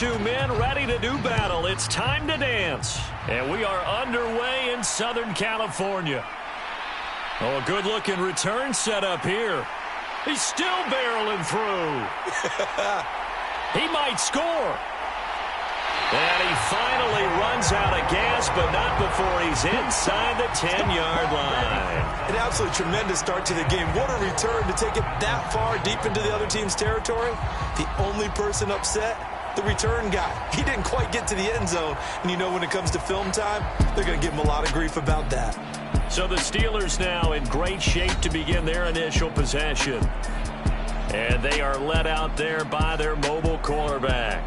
two men ready to do battle. It's time to dance. And we are underway in Southern California. Oh, a good-looking return setup here. He's still barreling through. He might score. And he finally runs out of gas, but not before he's inside the 10-yard line. An absolutely tremendous start to the game. What a return to take it that far deep into the other team's territory. The only person upset, the return guy. He didn't quite get to the end zone. And you know when it comes to film time, they're going to give him a lot of grief about that. So the Steelers now in great shape to begin their initial possession. And they are led out there by their mobile quarterback.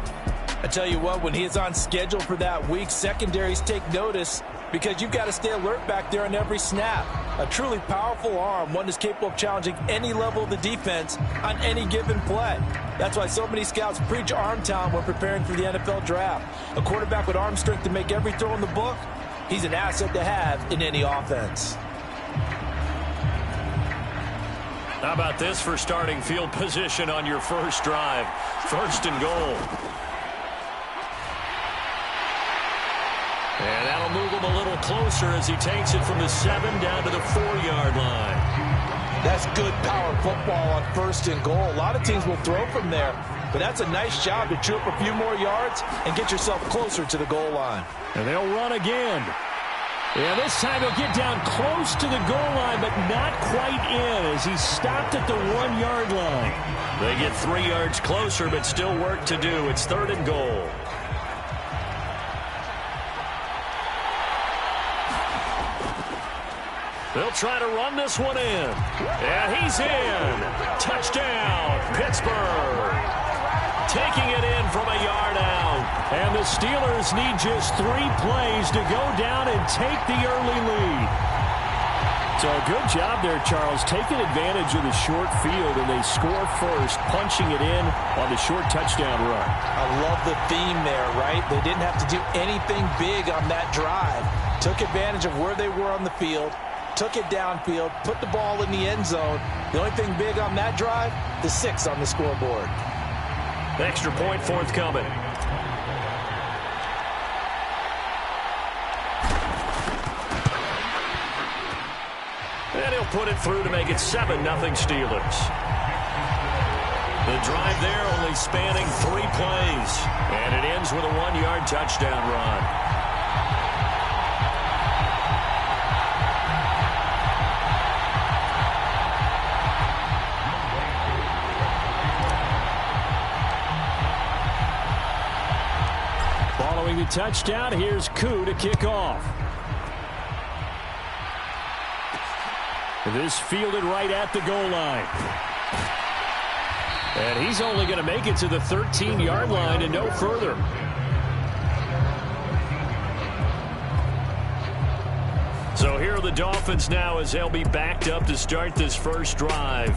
I tell you what, when he is on schedule for that week, secondaries take notice because you've got to stay alert back there on every snap. A truly powerful arm, one that's capable of challenging any level of the defense on any given play. That's why so many scouts preach arm talent when preparing for the NFL draft. A quarterback with arm strength to make every throw in the book, he's an asset to have in any offense. How about this for starting field position on your first drive? First and goal. And that'll move him a little closer as he takes it from the 7 down to the 4-yard line. That's good power football on first and goal. A lot of teams will throw from there, but that's a nice job to chew up a few more yards and get yourself closer to the goal line. And they'll run again. Yeah, this time he'll get down close to the goal line, but not quite in as he stopped at the 1-yard line. They get 3 yards closer, but still work to do. It's 3rd and goal. They'll try to run this one in. And he's in. Touchdown, Pittsburgh. Taking it in from a yard out. And the Steelers need just 3 plays to go down and take the early lead. So a good job there, Charles, taking advantage of the short field, and they score first, punching it in on the short touchdown run. I love the theme there, right? They didn't have to do anything big on that drive. Took advantage of where they were on the field. Took it downfield, put the ball in the end zone. The only thing big on that drive, the 6 on the scoreboard. Extra point forthcoming. And he'll put it through to make it 7-0 Steelers. The drive there only spanning 3 plays. And it ends with a 1-yard touchdown run. Following the touchdown, here's Koo to kick off. This fielded right at the goal line. And he's only going to make it to the 13-yard line and no further. So here are the Dolphins now as they'll be backed up to start this first drive.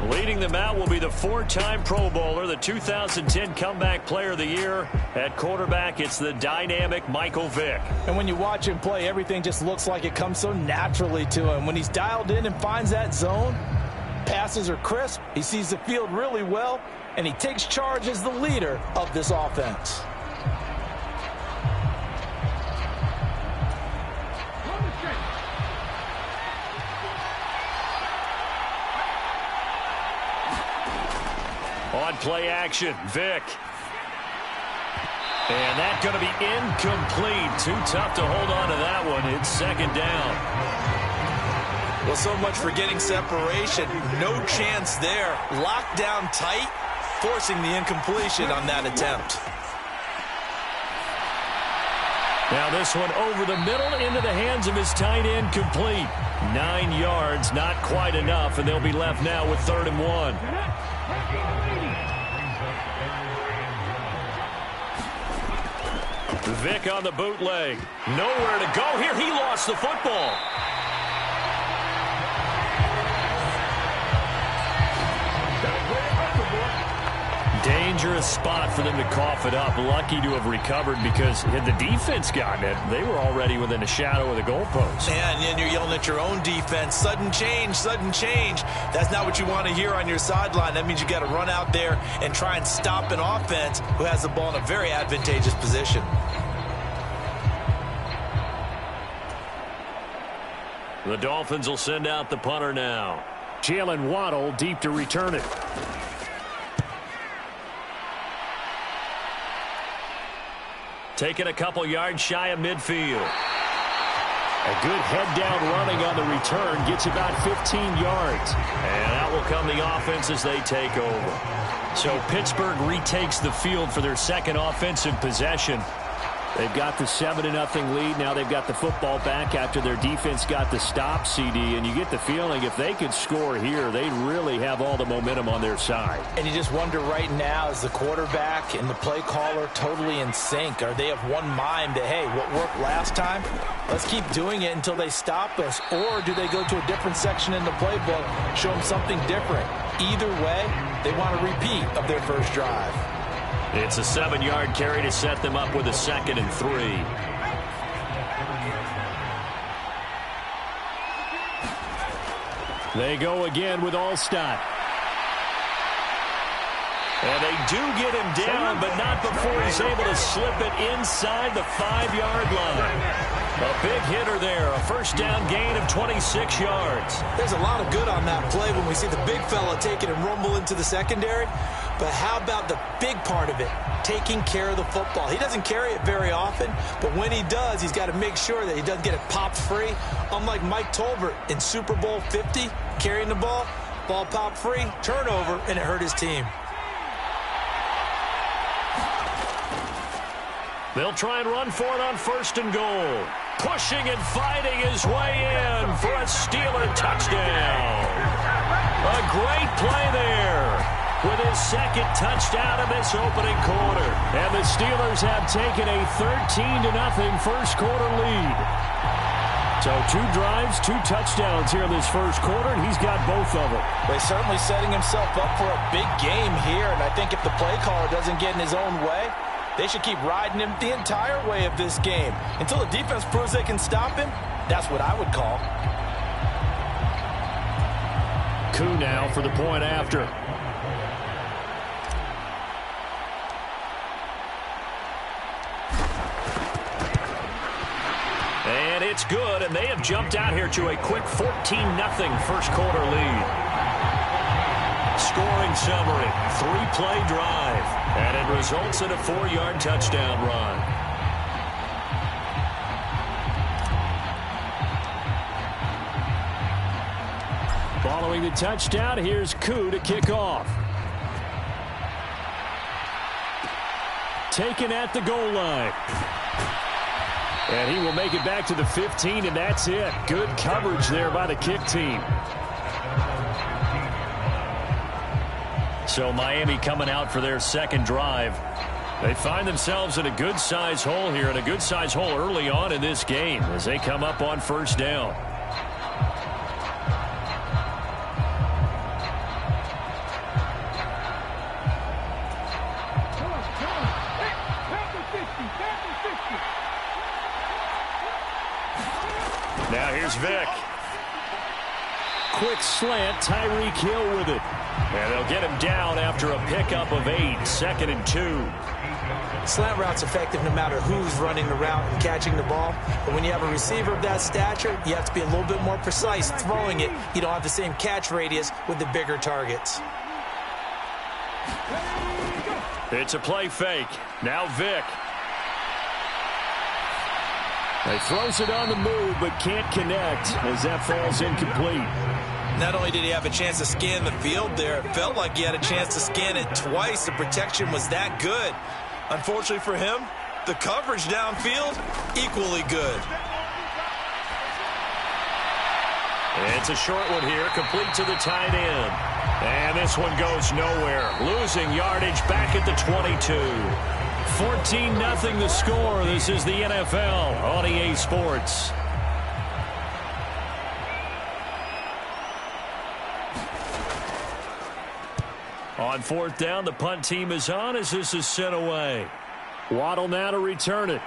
Leading them out will be the 4-time Pro Bowler, the 2010 Comeback Player of the Year. At quarterback, it's the dynamic Michael Vick. And when you watch him play, everything just looks like it comes so naturally to him. When he's dialed in and finds that zone, passes are crisp, he sees the field really well, and he takes charge as the leader of this offense. On play action, Vick. And that's going to be incomplete. Too tough to hold on to that one. It's 2nd down. Well, so much for getting separation. No chance there. Locked down tight, forcing the incompletion on that attempt. Now this one over the middle into the hands of his tight end, complete. 9 yards, not quite enough, and they'll be left now with 3rd and 1. Vick on the bootleg. Nowhere to go here. He lost the football. Dangerous dangerous spot for them to cough it up. Lucky to have recovered, because had the defense gotten it, they were already within a shadow of the goalpost. Yeah, and then you're yelling at your own defense. Sudden change, sudden change. That's not what you want to hear on your sideline. That means you got to run out there and try and stop an offense who has the ball in a very advantageous position. The Dolphins will send out the punter now. Jalen Waddle deep to return it. Taking a couple yards shy of midfield. A good head-down running on the return. Gets about 15 yards. And out will come the offense as they take over. So Pittsburgh retakes the field for their second offensive possession. They've got the 7-0 lead. Now they've got the football back after their defense got the stop, CD. And you get the feeling if they could score here, they'd really have all the momentum on their side. And you just wonder right now, is the quarterback and the play caller totally in sync? Are they of one mind that, hey, what worked last time, let's keep doing it until they stop us? Or do they go to a different section in the playbook, show them something different? Either way, they want a repeat of their first drive. It's a 7-yard carry to set them up with a 2nd and 3. They go again with Allstott. And they do get him down, but not before he's able to slip it inside the 5-yard line. A big hitter there, a first down gain of 26 yards. There's a lot of good on that play when we see the big fella take it and rumble into the secondary. But how about the big part of it, taking care of the football? He doesn't carry it very often, but when he does, he's got to make sure that he doesn't get it popped free. Unlike Mike Tolbert in Super Bowl 50, carrying the ball popped free, turnover, and it hurt his team. They'll try and run for it on 1st and goal. Pushing and fighting his way in for a Steeler touchdown. A great play there with his second touchdown in this opening quarter. And the Steelers have taken a 13-0 first quarter lead. So 2 drives, 2 touchdowns here in this first quarter, and he's got both of them. Well, he's certainly setting himself up for a big game here, and I think if the play caller doesn't get in his own way, they should keep riding him the entire way of this game. Until the defense proves they can stop him, that's what I would call. Koo now for the point after. And it's good, and they have jumped out here to a quick 14-0 first quarter lead. Scoring summary, 3-play drive, and it results in a 4-yard touchdown run. Following the touchdown, here's Koo to kick off. Taken at the goal line. And he will make it back to the 15, and that's it. Good coverage there by the kick team. So Miami coming out for their second drive. They find themselves in a good-sized hole here, and a good-sized hole early on in this game as they come up on 1st down. Now here's Vick. Quick slant, Tyreek Hill with it. And they'll get him down after a pickup of 8, 2nd and 2. Slant route's effective no matter who's running the route and catching the ball. But when you have a receiver of that stature, you have to be a little bit more precise throwing it. You don't have the same catch radius with the bigger targets. It's a play fake. Now Vick. He throws it on the move, but can't connect as that falls incomplete. Not only did he have a chance to scan the field there, it felt like he had a chance to scan it twice. The protection was that good. Unfortunately for him, the coverage downfield, equally good. It's a short one here, complete to the tight end. And this one goes nowhere. Losing yardage back at the 22. 14-0 the score. This is the NFL on EA Sports. On fourth down, the punt team is on as this is sent away. Waddle now to return it.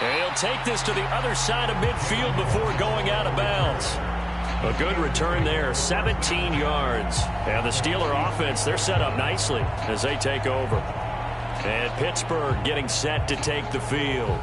And he'll take this to the other side of midfield before going out of bounds. A good return there, 17 yards. And the Steeler offense, they're set up nicely as they take over. And Pittsburgh getting set to take the field.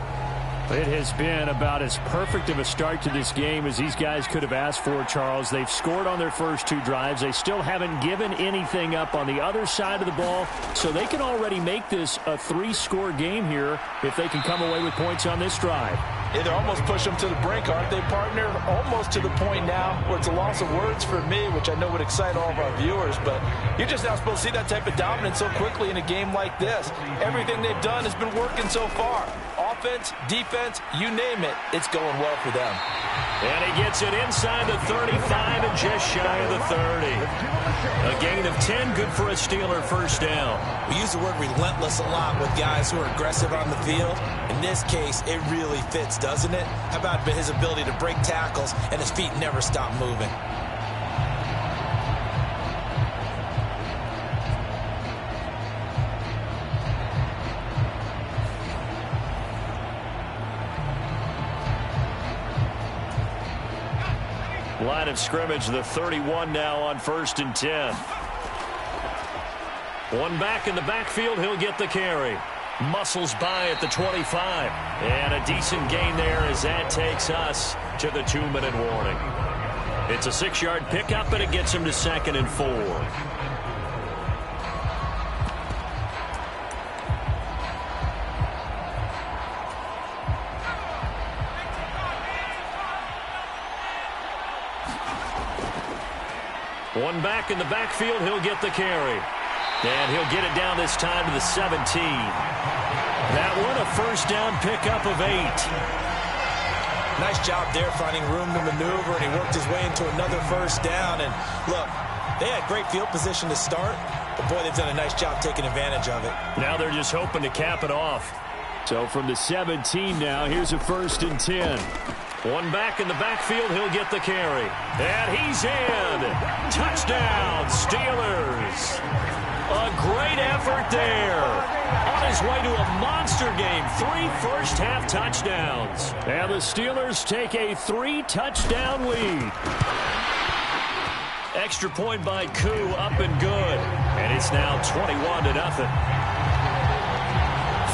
It has been about as perfect of a start to this game as these guys could have asked for, Charles. They've scored on their first two drives. They still haven't given anything up on the other side of the ball, so they can already make this a three-score game here if they can come away with points on this drive. Yeah, they're almost push them to the brink, aren't they, partner? Almost to the point now where it's a loss of words for me, which I know would excite all of our viewers, but you're just not supposed to see that type of dominance so quickly in a game like this. Everything they've done has been working so far. Offense, defense, you name it, it's going well for them. And he gets it inside the 35 and just shy of the 30. A gain of 10, good for a Steeler first down. We use the word relentless a lot with guys who are aggressive on the field. In this case, it really fits, doesn't it? How about his ability to break tackles and his feet never stop moving? Line of scrimmage, the 31 now on 1st and 10. One back in the backfield, he'll get the carry. Muscles by at the 25. And a decent gain there as that takes us to the 2-minute warning. It's a 6-yard pickup, and it gets him to 2nd and 4. One back in the backfield, he'll get the carry. And he'll get it down this time to the 17. That one a first down pickup of 8. Nice job there finding room to maneuver, and he worked his way into another first down. And look, they had great field position to start, but boy, they've done a nice job taking advantage of it. Now they're just hoping to cap it off. So from the 17 now, here's a 1st and 10. One back in the backfield, he'll get the carry. And he's in. Touchdown, Steelers. A great effort there. On his way to a monster game. 3 first-half touchdowns. And the Steelers take a 3-touchdown lead. Extra point by Koo, up and good. And it's now 21-0.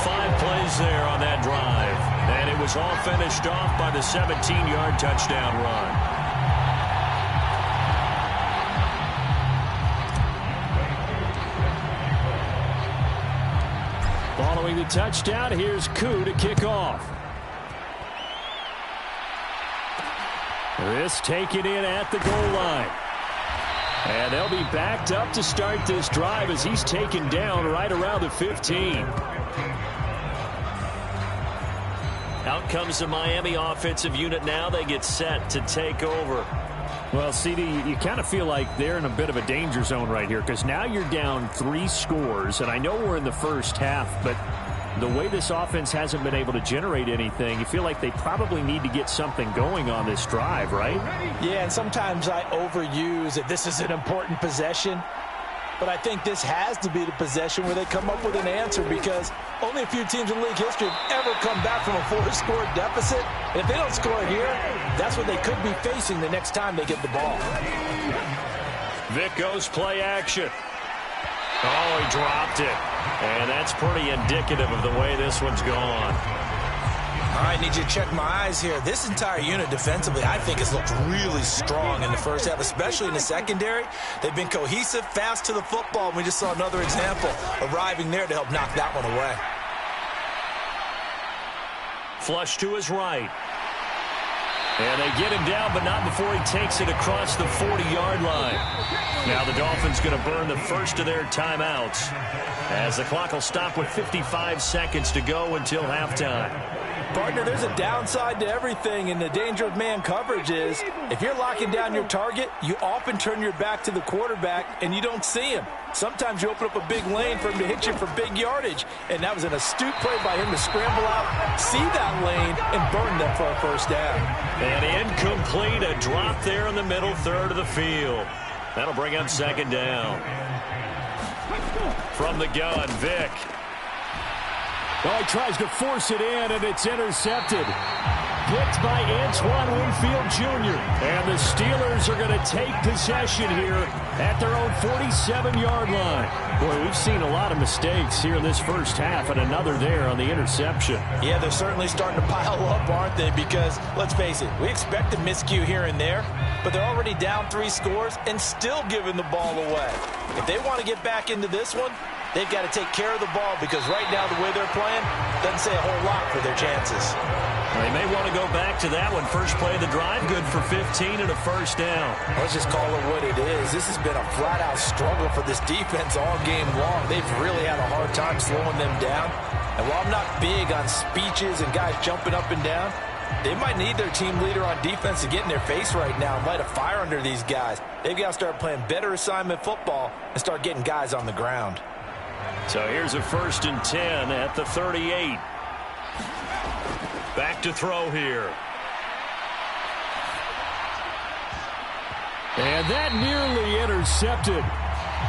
5 plays there on that drive. And it was all finished off by the 17-yard touchdown run. Following the touchdown, here's Koo to kick off. This taken in at the goal line. And they'll be backed up to start this drive as he's taken down right around the 15. Out comes the Miami offensive unit now. They get set to take over. Well, CD, you kind of feel like they're in a bit of a danger zone right here because now you're down 3 scores, and I know we're in the first half, but the way this offense hasn't been able to generate anything, you feel like they probably need to get something going on this drive, right? Yeah, and sometimes I overuse that this is an important possession. But I think this has to be the possession where they come up with an answer because only a few teams in league history have ever come back from a 4-score deficit. And if they don't score here, that's what they could be facing the next time they get the ball. Vic goes play action. Oh, he dropped it. And that's pretty indicative of the way this one's gone. All right, need you to check my eyes here. This entire unit defensively, I think, has looked really strong in the first half, especially in the secondary. They've been cohesive, fast to the football, and we just saw another example arriving there to help knock that one away. Flush to his right. And they get him down, but not before he takes it across the 40-yard line. Now the Dolphins going to burn the first of their timeouts as the clock will stop with 55 seconds to go until halftime. Partner, there's a downside to everything, and the danger of man coverage is if you're locking down your target, you often turn your back to the quarterback and you don't see him. Sometimes you open up a big lane for him to hit you for big yardage, and that was an astute play by him to scramble out, see that lane, and burn them for a first down. And incomplete, a drop there in the middle third of the field. That'll bring up second down. From the gun, Vick. Oh, he tries to force it in, and it's intercepted. Picked by Antoine Winfield Jr. And the Steelers are going to take possession here at their own 47-yard line. Boy, we've seen a lot of mistakes here in this first half, and another there on the interception. Yeah, they're certainly starting to pile up, aren't they? Because, let's face it, we expect a miscue here and there, but they're already down 3 scores and still giving the ball away. If they want to get back into this one, they've got to take care of the ball, because right now the way they're playing doesn't say a whole lot for their chances. They may want to go back to that one. First play of the drive, good for 15 and a first down. Let's just call it what it is. This has been a flat-out struggle for this defense all game long. They've really had a hard time slowing them down. And while I'm not big on speeches and guys jumping up and down, they might need their team leader on defense to get in their face right now and light a fire under these guys. They've got to start playing better assignment football and start getting guys on the ground. So here's a 1st and 10 at the 38. Back to throw here. And that nearly intercepted.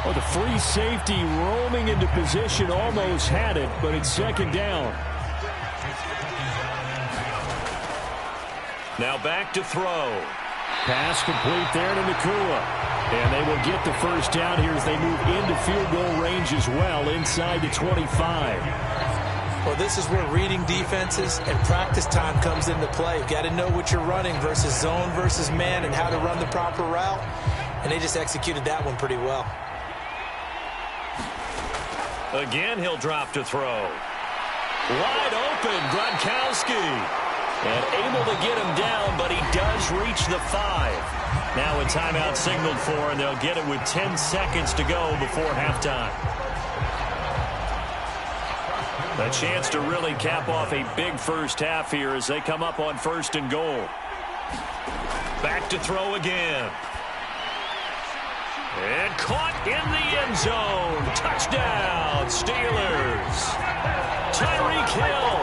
Oh, the free safety roaming into position almost had it, but it's second down. Now back to throw. Pass complete there to Nakua. And they will get the first down here as they move into field goal range as well, inside the 25. Well, this is where reading defenses and practice time comes into play. You've got to know what you're running versus zone versus man and how to run the proper route. And they just executed that one pretty well. Again, he'll drop to throw. Wide open, Gronkowski. And able to get him down, but he does reach the 5. Now a timeout signaled for, and they'll get it with 10 seconds to go before halftime. A chance to really cap off a big first half here as they come up on 1st and goal. Back to throw again. And caught in the end zone. Touchdown, Steelers. Tyreek Hill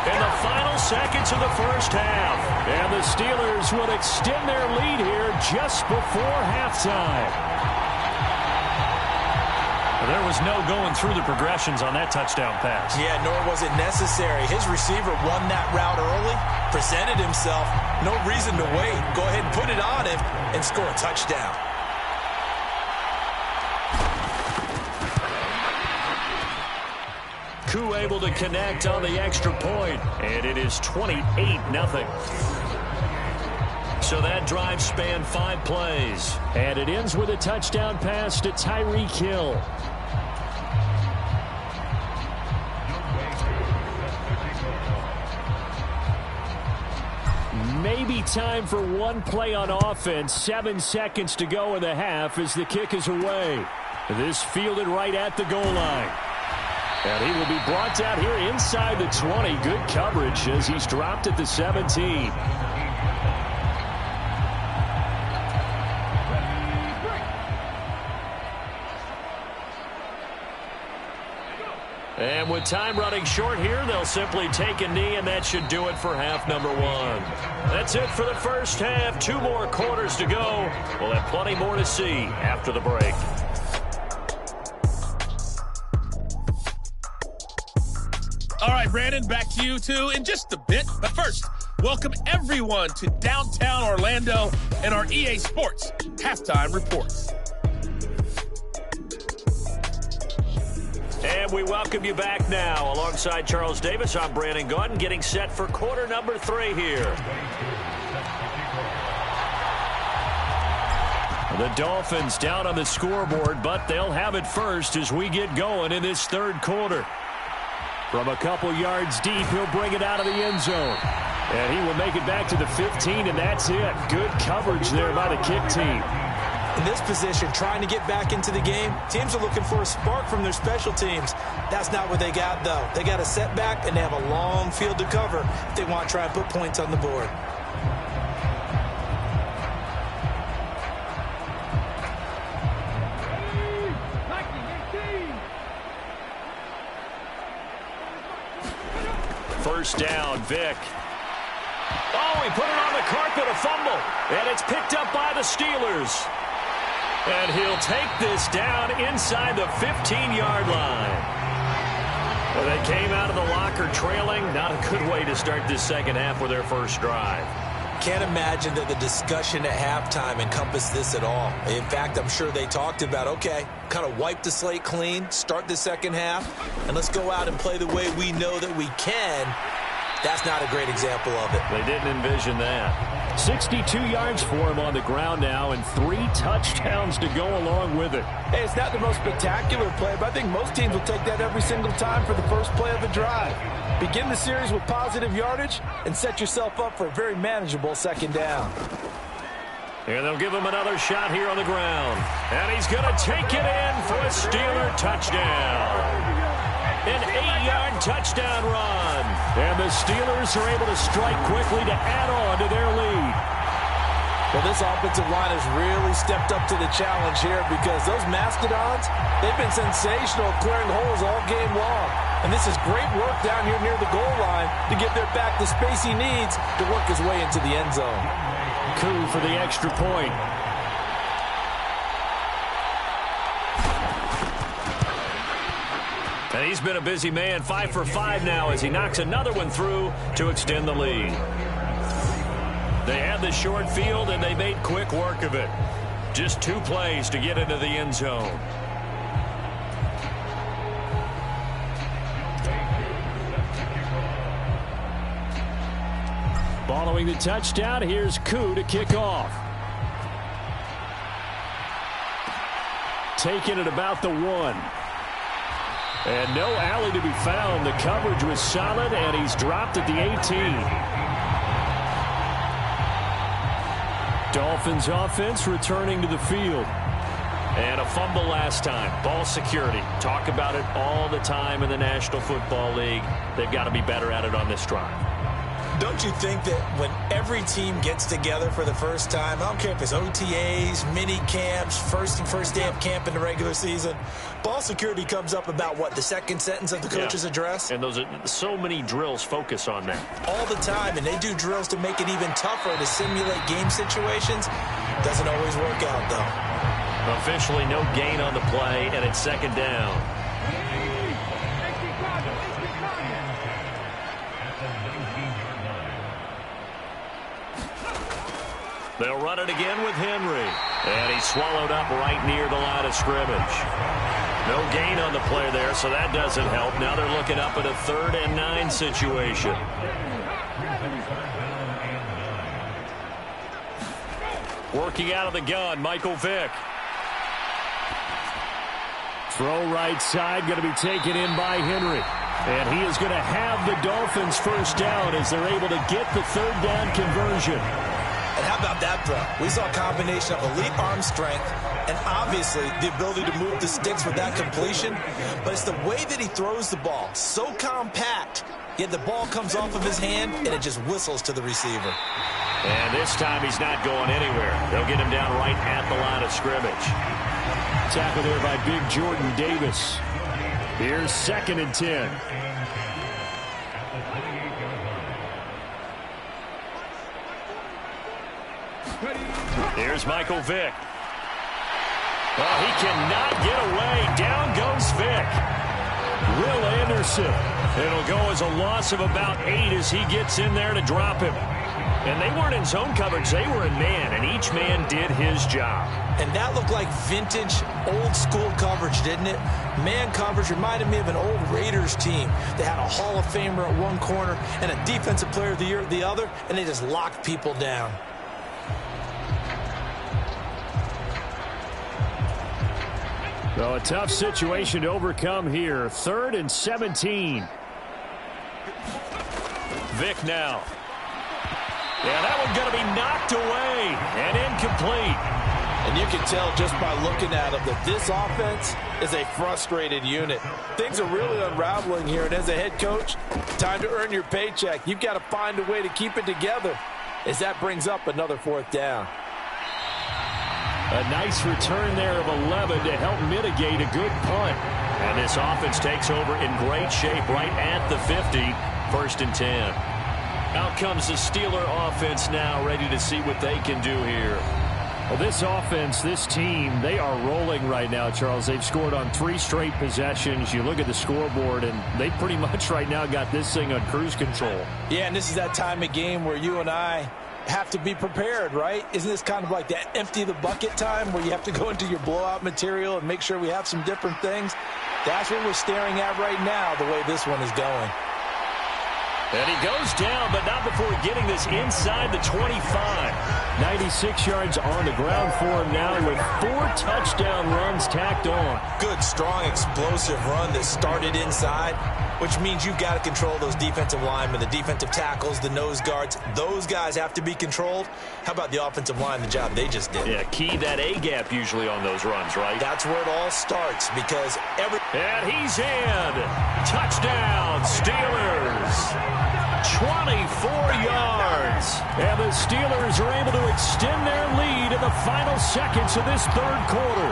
in the final seconds of the first half. And the Steelers will extend their lead here just before halftime. There was no going through the progressions on that touchdown pass. Yeah, nor was it necessary. His receiver won that route early, presented himself. No reason to wait. Go ahead and put it on him and score a touchdown. Koo able to connect on the extra point, and it is 28-0. So that drive spanned 5 plays. And it ends with a touchdown pass to Tyreek Hill. Maybe time for one play on offense. 7 seconds to go in the half as the kick is away. This fielded right at the goal line. And he will be brought down here inside the 20. Good coverage as he's dropped at the 17. And with time running short here, they'll simply take a knee, and that should do it for half number 1. That's it for the first half. 2 more quarters to go. We'll have plenty more to see after the break. All right, Brandon, back to you two in just a bit. But first, welcome everyone to downtown Orlando and our EA Sports Halftime Reports. And we welcome you back now. Alongside Charles Davis, I'm Brandon Gaudin, getting set for quarter number 3 here. The Dolphins down on the scoreboard, but they'll have it first as we get going in this third quarter. From a couple yards deep, he'll bring it out of the end zone. And he will make it back to the 15, and that's it. Good coverage there by the kick team. In this position, trying to get back into the game, teams are looking for a spark from their special teams. That's not what they got, though. They got a setback, and they have a long field to cover if they want to try and put points on the board. First down, Vic. Oh, he put it on the carpet, a fumble. And it's picked up by the Steelers. And he'll take this down inside the 15-yard line. Well, they came out of the locker trailing. Not a good way to start this second half with their first drive. Can't imagine that the discussion at halftime encompassed this at all. In fact, I'm sure they talked about, okay, kind of wipe the slate clean, start the second half, and let's go out and play the way we know that we can. That's not a great example of it. They didn't envision that. 62 yards for him on the ground now and 3 touchdowns to go along with it. Hey, it's not the most spectacular play, but I think most teams will take that every single time for the first play of the drive. Begin the series with positive yardage and set yourself up for a very manageable second down. And they'll give him another shot here on the ground. And he's going to take it in for a Steeler touchdown. An 8-yard touchdown run. And the Steelers are able to strike quickly to add on to their lead. Well, this offensive line has really stepped up to the challenge here because those Mastodons, they've been sensational clearing holes all game long. And this is great work down here near the goal line to give their back the space he needs to work his way into the end zone. Coup for the extra point. And he's been a busy man, 5 for 5 now as he knocks another one through to extend the lead. They had the short field, and they made quick work of it. Just 2 plays to get into the end zone. Following the touchdown, here's Koo to kick off. Taking it about the 1. And no alley to be found. The coverage was solid, and he's dropped at the 18. Dolphins offense returning to the field. And a fumble last time. Ball security. Talk about it all the time in the National Football League. They've got to be better at it on this drive. Don't you think that when every team gets together for the first time, I don't care if it's OTAs, mini camps, first day of camp in the regular season, ball security comes up about what, the second sentence of the coach's address? And those are so many drills focus on that. All the time, and they do drills to make it even tougher to simulate game situations. Doesn't always work out, though. Officially no gain on the play, and it's second down. They'll run it again with Henry. And he's swallowed up right near the line of scrimmage. No gain on the play there, so that doesn't help. Now they're looking up at a 3rd and 9 situation. Working out of the gun, Michael Vick. Throw right side, going to be taken in by Henry. And he is going to have the Dolphins first down as they're able to get the 3rd down conversion. And how about that throw? We saw a combination of elite arm strength and obviously the ability to move the sticks with that completion. But it's the way that he throws the ball. So compact, yet the ball comes off of his hand and it just whistles to the receiver. And this time he's not going anywhere. They'll get him down right at the line of scrimmage. Tackle there by Big Jordan Davis. Here's 2nd and 10. Here's Michael Vick. Oh, he cannot get away. Down goes Vick. Will Anderson. It'll go as a loss of about 8 as he gets in there to drop him. And they weren't in zone coverage. They were in man, and each man did his job. And that looked like vintage, old-school coverage, didn't it? Man coverage reminded me of an old Raiders team. They had a Hall of Famer at one corner and a Defensive Player of the Year at the other, and they just locked people down. Well, a tough situation to overcome here. 3rd and 17. Vick now. Yeah, that one's going to be knocked away and incomplete. And you can tell just by looking at them that this offense is a frustrated unit. Things are really unraveling here, and as a head coach, time to earn your paycheck. You've got to find a way to keep it together as that brings up another 4th down. A nice return there of 11 to help mitigate a good punt. And this offense takes over in great shape right at the 50, 1st and 10. Out comes the Steeler offense now, ready to see what they can do here. Well, this offense, this team, they are rolling right now, Charles. They've scored on 3 straight possessions. You look at the scoreboard, and they pretty much right now got this thing on cruise control. Yeah, and this is that time of game where you and I have to be prepared, right? Isn't this kind of like that empty the bucket time where you have to go into your blowout material and make sure we have some different things? That's what we're staring at right now, the way this one is going. And he goes down, but not before getting this inside the 25. 96 yards on the ground for him now with 4 touchdown runs tacked on. Good, strong, explosive run that started inside, which means you've got to control those defensive linemen, the defensive tackles, the nose guards. Those guys have to be controlled. How about the offensive line, the job they just did? Yeah, key that A-gap usually on those runs, right? That's where it all starts because And he's in. Touchdown, Steelers. 24 yards. And the Steelers are able to extend their lead in the final seconds of this 3rd quarter.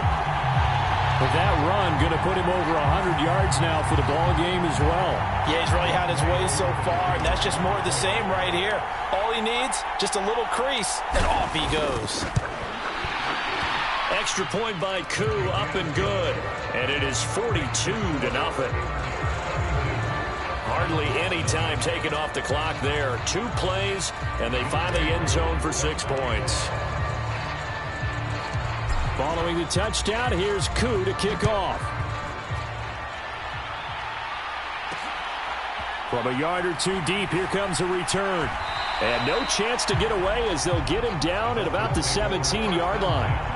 But that run going to put him over 100 yards now for the ball game as well. Yeah, he's really had his way so far, and that's just more of the same right here. All he needs, just a little crease, and off he goes. Extra point by Koo, up and good. And it is 42-0. Hardly any time taken off the clock there. 2 plays, and they find the end zone for 6 points. Following the touchdown, here's Koo to kick off. From a yard or 2 deep, here comes a return. And no chance to get away as they'll get him down at about the 17-yard line.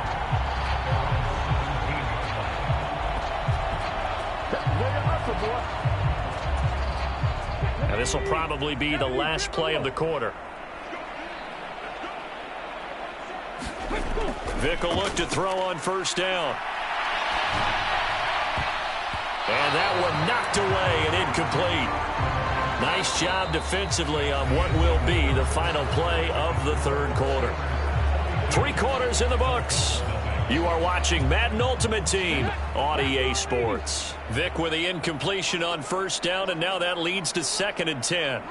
Now this will probably be the last play of the quarter. Vick will look to throw on 1st down. And that one knocked away and incomplete. Nice job defensively on what will be the final play of the 3rd quarter. 3 quarters in the books. You are watching Madden Ultimate Team on EA Sports. Vick with the incompletion on 1st down, and now that leads to 2nd and 10.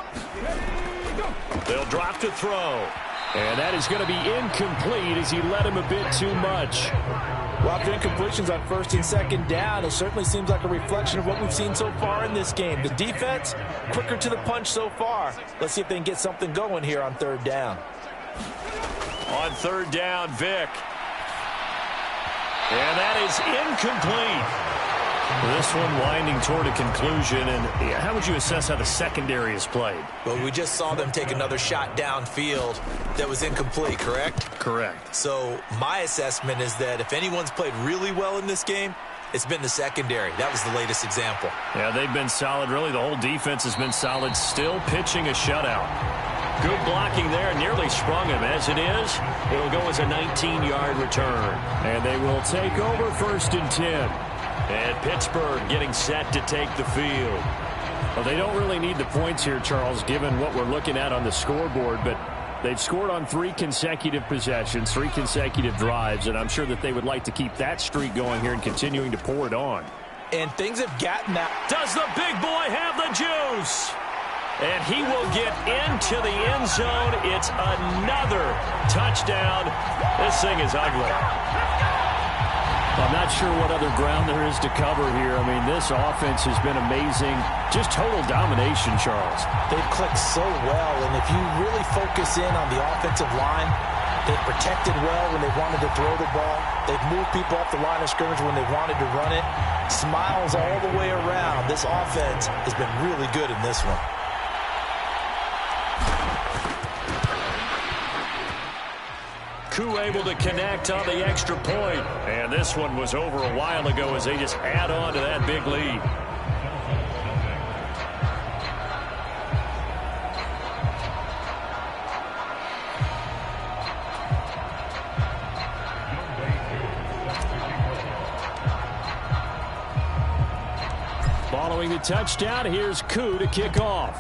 They'll drop to throw. And that is going to be incomplete as he led him a bit too much. Well, after incompletions on 1st and 2nd down, it certainly seems like a reflection of what we've seen so far in this game. The defense, quicker to the punch so far. Let's see if they can get something going here on 3rd down. On 3rd down, Vick. And that is incomplete. This one winding toward a conclusion. And how would you assess how the secondary has played? Well, we just saw them take another shot downfield that was incomplete, correct? Correct. So my assessment is that if anyone's played really well in this game, it's been the secondary. That was the latest example. Yeah, they've been solid. Really, the whole defense has been solid. Still pitching a shutout. Good blocking there, nearly sprung him. As it is, it'll go as a 19-yard return. And they will take over 1st and 10. And Pittsburgh getting set to take the field. Well, they don't really need the points here, Charles, given what we're looking at on the scoreboard. But they've scored on 3 consecutive possessions, 3 consecutive drives. And I'm sure that they would like to keep that streak going here and continuing to pour it on. And things have gotten out. Does the big boy have the juice? And he will get into the end zone. It's another touchdown. This thing is ugly. I'm not sure what other ground there is to cover here. I mean, this offense has been amazing. Just total domination, Charles. They've clicked so well, and if you really focus in on the offensive line, they've protected well when they wanted to throw the ball. They've moved people off the line of scrimmage when they wanted to run it. Smiles all the way around. This offense has been really good in this one. Koo able to connect on the extra point. And this one was over a while ago as they just add on to that big lead. the touchdown, here's Koo to kick off.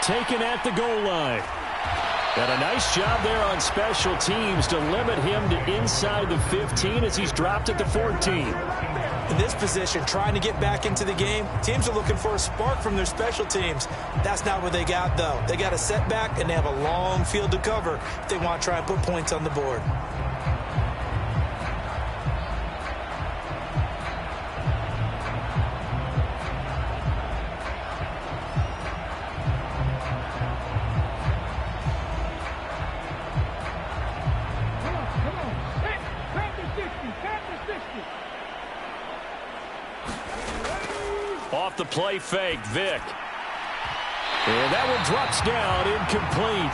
Taken at the goal line. And a nice job there on special teams to limit him to inside the 15 as he's dropped at the 14. In this position, trying to get back into the game, teams are looking for a spark from their special teams. That's not what they got, though. They got a setback, and they have a long field to cover if they want to try and put points on the board. Off the play fake, Vick. And that one drops down, incomplete.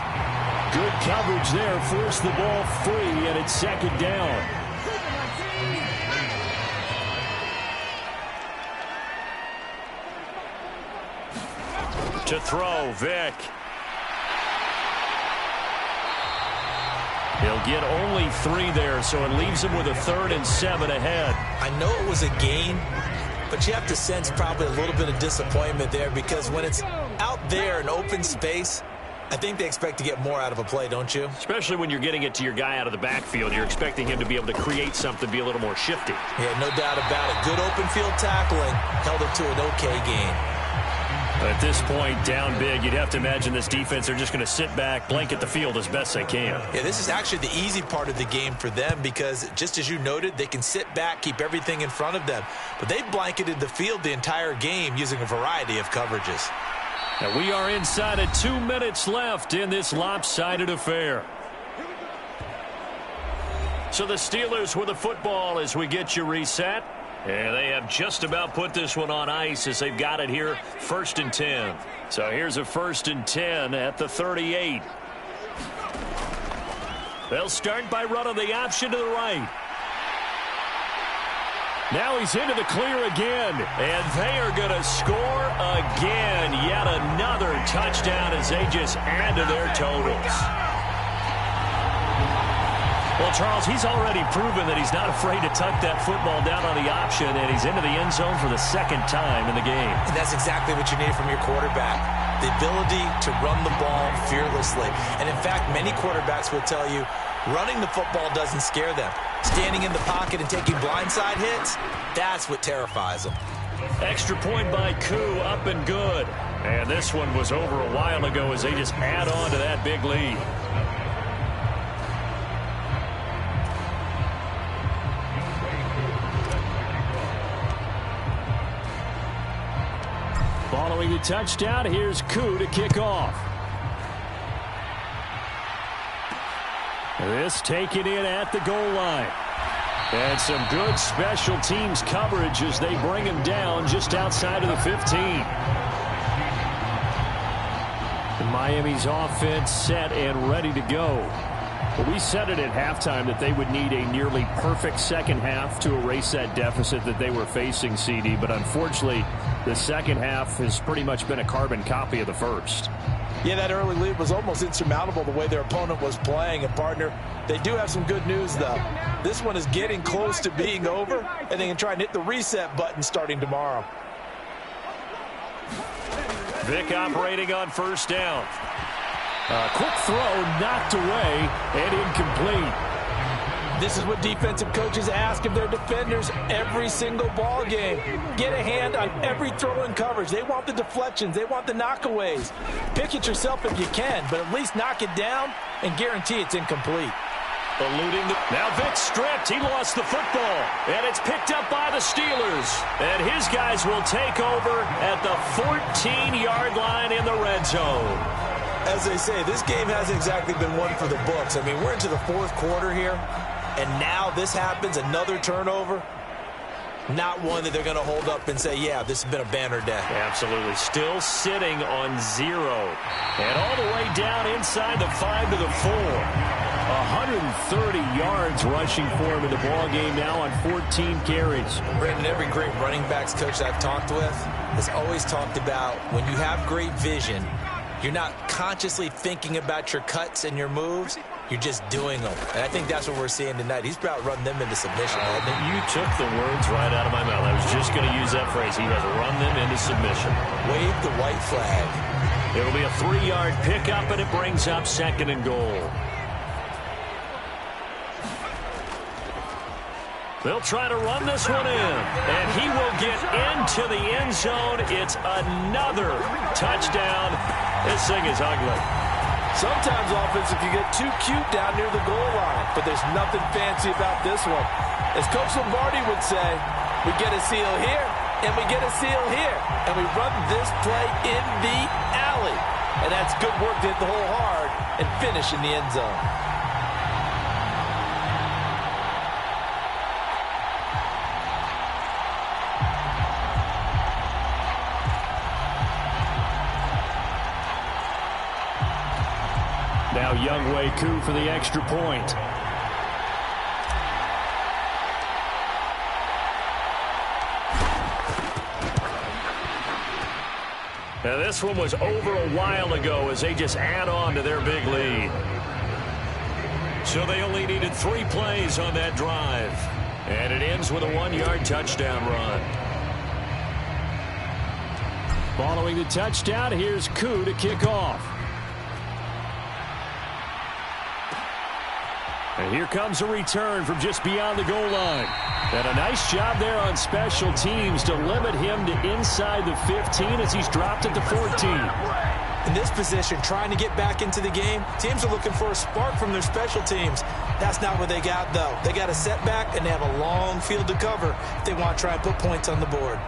Good coverage there, forced the ball free, and it's second down. To throw, Vick. He'll get only 3 there, so it leaves him with a 3rd and 7 ahead. I know it was a gain, but you have to sense probably a little bit of disappointment there because when it's out there in open space, I think they expect to get more out of a play, don't you? Especially when you're getting it to your guy out of the backfield. You're expecting him to be able to create something, be a little more shifty. Yeah, no doubt about it. Good open field tackling held it to an okay gain. At this point, down big, you'd have to imagine this defense, they're just going to sit back, blanket the field as best they can. Yeah, this is actually the easy part of the game for them because, just as you noted, they can sit back, keep everything in front of them. But they blanketed the field the entire game using a variety of coverages. And we are inside of 2 minutes left in this lopsided affair. So the Steelers with the football as we get you reset. And they have just about put this one on ice as they've got it here, 1st and 10. So here's a 1st and 10 at the 38. They'll start by running the option to the right. Now he's into the clear again, and they are going to score again. Yet another touchdown as they just add to their totals. Well, Charles, he's already proven that he's not afraid to tuck that football down on the option, and he's into the end zone for the 2nd time in the game. And that's exactly what you need from your quarterback, the ability to run the ball fearlessly. And, in fact, many quarterbacks will tell you running the football doesn't scare them. Standing in the pocket and taking blindside hits, that's what terrifies them. Extra point by Koo, up and good. And this one was over a while ago as they just add on to that big lead. Following the touchdown, here's Koo to kick off. This taken in at the goal line. And some good special teams coverage as they bring him down just outside of the 15. Miami's offense set and ready to go. Well, we said it at halftime that they would need a nearly perfect second half to erase that deficit that they were facing, CD. But unfortunately, the second half has pretty much been a carbon copy of the first. Yeah, that early lead was almost insurmountable the way their opponent was playing. And, partner, they do have some good news, though. This one is getting close to being over, and they can try and hit the reset button starting tomorrow. Vick operating on 1st down. A quick throw knocked away and incomplete. This is what defensive coaches ask of their defenders every single ball game. Get a hand on every throw in coverage. They want the deflections. They want the knockaways. Pick it yourself if you can, but at least knock it down and guarantee it's incomplete. Eluding the... Now Vick stripped. He lost the football. And it's picked up by the Steelers. And his guys will take over at the 14-yard line in the red zone. As they say, this game hasn't exactly been one for the books. I mean, we're into the 4th quarter here, and now this happens, another turnover. Not one that they're going to hold up and say, yeah, this has been a banner day. Absolutely. Still sitting on 0. And all the way down inside the 5 to the 4. 130 yards rushing for him in the ball game now on 14 carries. Brandon, every great running backs coach I've talked with has always talked about when you have great vision, you're not consciously thinking about your cuts and your moves. You're just doing them. And I think that's what we're seeing tonight. He's about run them into submission, hasn't he? You took the words right out of my mouth. I was just going to use that phrase. He has run them into submission. Wave the white flag. It'll be a 3-yard pickup, and it brings up 2nd and goal. They'll try to run this one in, and he will get into the end zone. It's another touchdown. This thing is ugly. Sometimes offensive can get too cute down near the goal line, but there's nothing fancy about this one. As Coach Lombardi would say, we get a seal here, and we get a seal here, and we run this play in the alley. And that's good work to hit the hole hard and finish in the end zone. Now Younghoe Koo for the extra point. Now this one was over a while ago as they just add on to their big lead. So they only needed 3 plays on that drive. And it ends with a 1-yard touchdown run. Following the touchdown, here's Koo to kick off. And here comes a return from just beyond the goal line. And a nice job there on special teams to limit him to inside the 15 as he's dropped at the 14. In this position, trying to get back into the game, teams are looking for a spark from their special teams. That's not what they got, though. They got a setback, and they have a long field to cover if they want to try and put points on the board.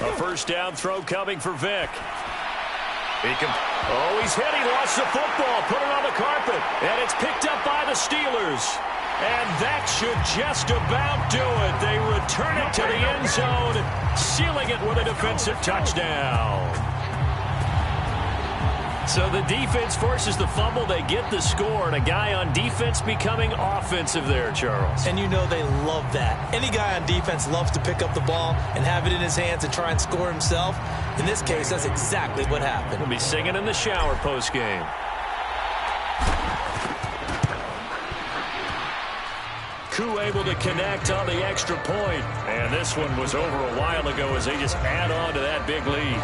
A first down throw coming for Vick. He's hit. He lost the football. Put it on the carpet. And it's picked up by the Steelers. And that should just about do it. They return it to the end zone, sealing it with a defensive touchdown. So the defense forces the fumble. They get the score, and a guy on defense becoming offensive there, Charles. And you know they love that. Any guy on defense loves to pick up the ball and have it in his hands and try and score himself. In this case, that's exactly what happened. We'll be singing in the shower post-game. Koo able to connect on the extra point. And this one was over a while ago as they just add on to that big lead.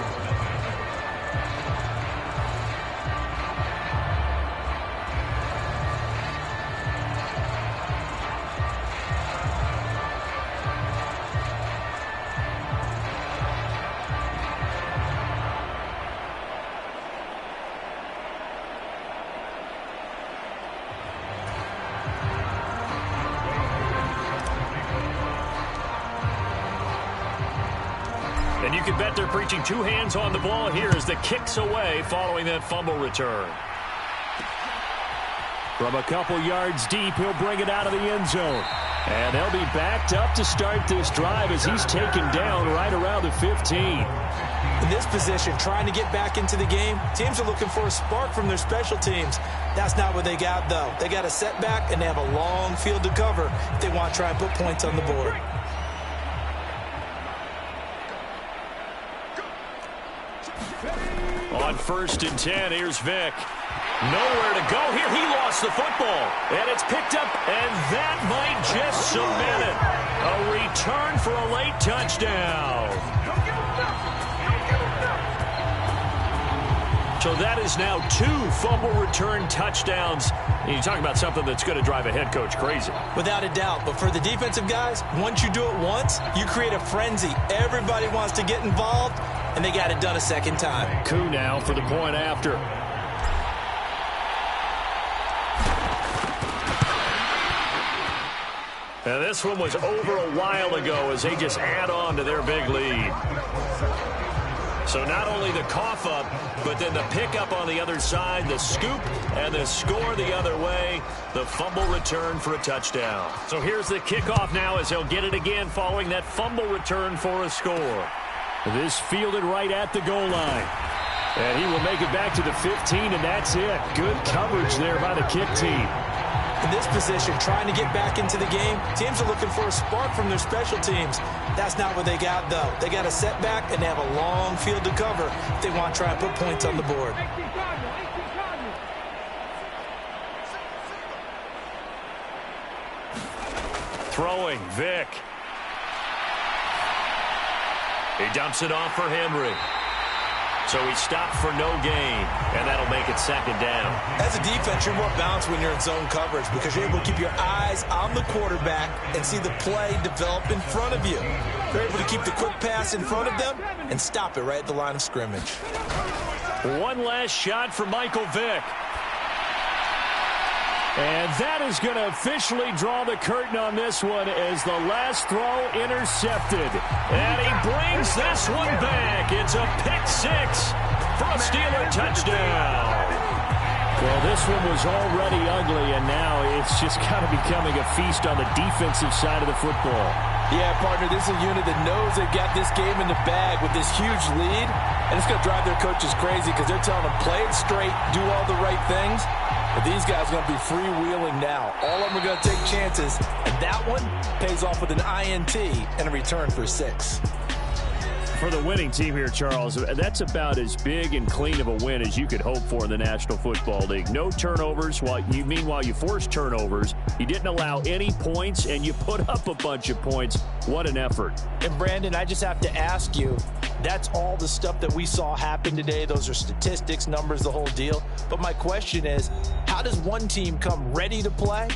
And you can bet they're preaching 2 hands on the ball here as the kick's away following that fumble return. From a couple yards deep, he'll bring it out of the end zone. And they'll be backed up to start this drive as he's taken down right around the 15. In this position, trying to get back into the game, teams are looking for a spark from their special teams. That's not what they got, though. They got a setback, and they have a long field to cover if they want to try and put points on the board. On 1st and 10, here's Vick. Nowhere to go here. He lost the football. And it's picked up, and that might just cement it. A return for a late touchdown. So that is now 2 fumble return touchdowns. And you talk about something that's going to drive a head coach crazy. Without a doubt. But for the defensive guys, once you do it once, you create a frenzy. Everybody wants to get involved, and they got it done a second time. Koo now for the point after. Now this one was over a while ago as they just add on to their big lead. So not only the cough up, but then the pickup on the other side, the scoop, and the score the other way, the fumble return for a touchdown. So here's the kickoff now as they'll get it again following that fumble return for a score. This fielded right at the goal line. And he will make it back to the 15, and that's it. Good coverage there by the kick team. In this position, trying to get back into the game, teams are looking for a spark from their special teams. That's not what they got, though. They got a setback, and they have a long field to cover if they want to try and put points on the board. Throwing, Vick. He dumps it off for Henry. So he stopped for no gain, and that'll make it second down. As a defense, you're more balanced when you're in zone coverage because you're able to keep your eyes on the quarterback and see the play develop in front of you. You're able to keep the quick pass in front of them and stop it right at the line of scrimmage. One last shot for Michael Vick. And that is going to officially draw the curtain on this one as the last throw intercepted. And he brings this one back. It's a pick six for a Steeler touchdown. Well, this one was already ugly, and now it's just kind of becoming a feast on the defensive side of the football. Yeah, partner, this is a unit that knows they've got this game in the bag with this huge lead, and it's going to drive their coaches crazy because they're telling them play it straight, do all the right things. But these guys are going to be freewheeling now. All of them are going to take chances, and that one pays off with an INT and a return for 6. For the winning team here, Charles, that's about as big and clean of a win as you could hope for in the National Football League. No turnovers. Meanwhile, you forced turnovers. You didn't allow any points, and you put up a bunch of points. What an effort. And, Brandon, I just have to ask you, that's all the stuff that we saw happen today. Those are statistics, numbers, the whole deal. But my question is, how does one team come ready to play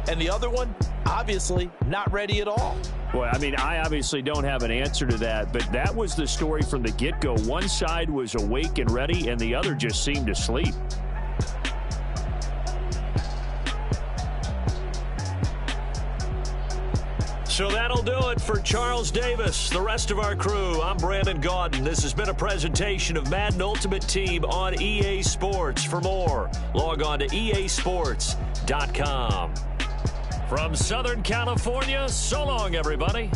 and the other one, obviously, not ready at all? Well, I mean, I obviously don't have an answer to that, but that was the story from the get-go. One side was awake and ready, and the other just seemed to sleep. So that'll do it for Charles Davis, the rest of our crew. I'm Brandon Gaudin. This has been a presentation of Madden Ultimate Team on EA Sports. For more, log on to easports.com. From Southern California, so long, everybody.